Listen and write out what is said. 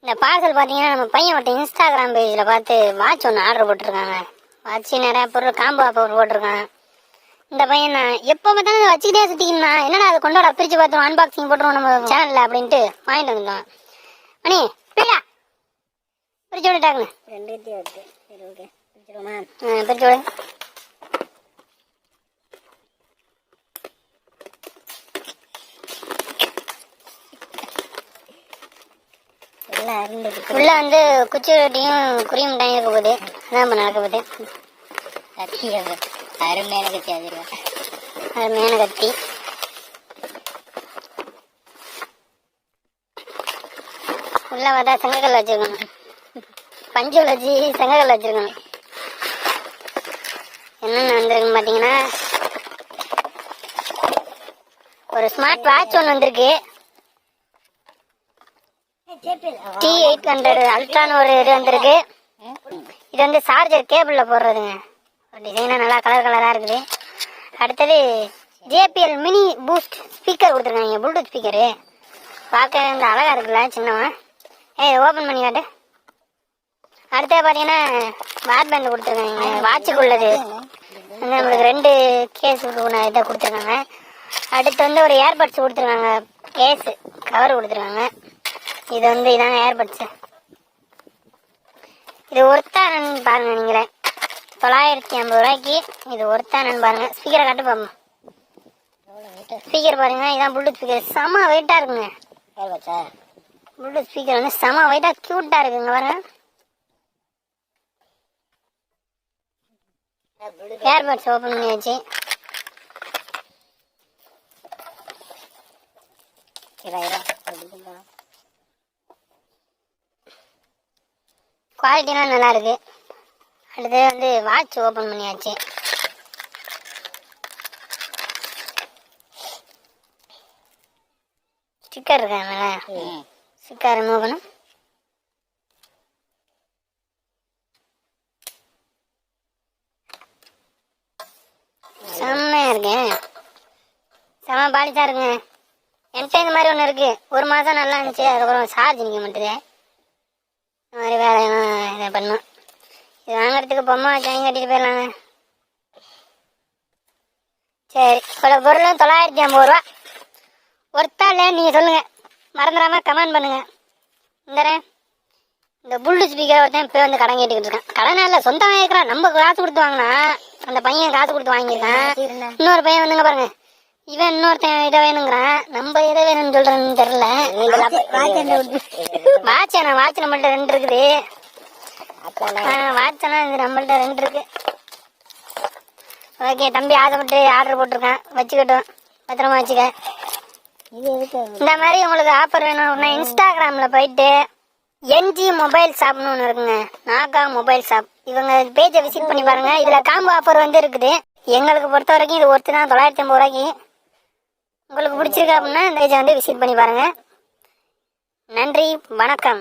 இந்த பார்சல் பார்த்தீங்கன்னா நம்ம பையன் ஒருத்தன் இன்ஸ்டாகிராம் பேஜில் பார்த்து வாட்ச் ஒன்று ஆர்டர் போட்டிருக்காங்க. வாட்ச் நிறையா பொருள் காம்போ ஆஃபர் போட்டிருக்கான். இந்த பையன் நான் எப்போ பார்த்தாலும் அதை வச்சுக்கிட்டே சுற்றிக்கணும்னா என்னடா அதை கொண்டோட பிரித்து பார்த்துருவோம், அன்பாக்சிங் போட்டுருவோம் நம்ம சேனலில் அப்படின்ட்டு வாங்கிட்டு வந்துட்டோம். மணி பிரியா பிரிச்சு விட்டுட்டாங்க. 2 வருது. சரி ஓகே பிரிச்சுடுவோமா? பிரிச்சு விடு. உள்ள வந்து குச்சி ரொட்டியும் குறி மிட்டாயும் இருக்க போகுது. அதான் இப்போ நடக்க போகுது. கத்தி அருமையான கத்தி. அருமையான கத்தி. உள்ள பார்த்தா செங்கக்கல் வச்சிருக்கணும். பஞ்சு வச்சு செங்கக்கல் வச்சிருக்கணும். என்னென்ன வந்திருக்குன்னு பார்த்தீங்கன்னா ஒரு ஸ்மார்ட் வாட்ச் ஒன்று வந்திருக்கு. T800 அல்ட்ரான்னு ஒரு இது வந்திருக்கு. இது வந்து சார்ஜர் கேபிளில் போடுறதுங்க. டிசைனாக நல்லா கலர் கலராக இருக்குது. அடுத்தது JBL மினி பூஸ்ட் ஸ்பீக்கர் கொடுத்துருக்காங்க. ப்ளூடூத் ஸ்பீக்கரு பார்க்க இந்த அழகாக இருக்குல்ல சின்னவன். ஓப்பன் பண்ணி காட்டு. அடுத்தது பார்த்தீங்கன்னா பேட் பேண்ட் கொடுத்துருக்காங்க. வாட்சுக்கு உள்ளது வந்து நம்மளுக்கு 2 கேஸ் இதை கொடுத்துருக்காங்க. அடுத்து வந்து ஒரு ஏர்பட்ஸ் கொடுத்துருக்காங்க. கேஸு கவர் கொடுத்துருக்காங்க. இது வந்து இதாங்க ஏர்பட்ஸு. இது ஒருத்தானு பாருங்க நீங்களே. 950 ரூபாய்க்கு இது ஒருத்தானு பாருங்க. ஸ்பீக்கரை காட்டு பாருங்க. ஸ்பீக்கர் பாருங்க. இதான் ப்ளூடூத் ஸ்பீக்கர். செம வெயிட்டாக இருக்குங்க. ப்ளூடூத் ஸ்பீக்கர் வந்து செம வெயிட்டாக க்யூட்டாக இருக்குங்க பாருங்க. ஏர்பட்ஸ் ஓப்பன் பண்ணியாச்சு. குவாலிட்டிலாம் நல்லா இருக்கு. அடுத்து வந்து வாட்ச் ஓப்பன் பண்ணியாச்சு. ஸ்டிக்கர் இருக்கா மேலே? ஸ்டிக்கர் ரிமூவ் பண்ணும். செம்மையாக இருக்கேன். செம்ம பாலிஷாக இருக்குங்க. என்கிட்ட இந்த மாதிரி ஒன்று இருக்குது. 1 மாதம் நல்லா இருந்துச்சு. அதுக்கப்புறம் சார்ஜ் நிற்க மாட்டேது. இந்த மாதிரி வேலையெல்லாம் இதை பண்ணோம். இது வாங்கிறதுக்கு பொம்மை வச்சாங்க கட்டிட்டு போயிடலாங்க. சரி, இவ்வளோ பொருளும் 950 ரூபா. ஒருத்தா இல்லைன்னு நீங்கள் சொல்லுங்கள். மறந்துடாமல் கமெண்ட் பண்ணுங்கள். இந்த ப்ளூடூத் ஸ்பீக்கர் ஒருத்தன் இப்போ வந்து கடன் கேட்டுக்கிட்டு இருக்கான். கடனா இல்லை, சொந்தமாக இருக்கிறான். நம்ம காசு கொடுத்து வாங்கினா அந்த பையன் காசு கொடுத்து வாங்கியிருக்கான். இன்னொரு பையன் வந்துங்க பாருங்க. இவன் இன்னொருத்தன் இதை வேணுங்கிறான். நம்ம எதை வேணும்னு சொல்றேன்னு தெரியல. வாட்ச் நம்மள்ட்ட 2 இருக்குது. வாட்சனா இது நம்மள்ட்ட 2 இருக்கு. ஓகே, தம்பி ஆசைப்பட்டு ஆர்டர் போட்டிருக்கான். வச்சுக்கட்டும், பத்திரமா வச்சுக்க. இந்த மாதிரி உங்களுக்கு ஆஃபர் வேணும்னா இன்ஸ்டாகிராமில் போயிட்டு NG மொபைல் ஷாப்னு ஒன்று இருக்குங்க. Naga mobile shop. இவங்க பேஜை விசிட் பண்ணி பாருங்க. இதில் காம்போ ஆஃபர் வந்து இருக்குது. எங்களுக்கு பொறுத்த வரைக்கும் இது ஒருத்தர் தான் 950 ரூபாய்க்கு. உங்களுக்கு பிடிச்சிருக்கு அப்படின்னா இந்த பேஜை வந்து விசிட் பண்ணி பாருங்க. நன்றி, வணக்கம்.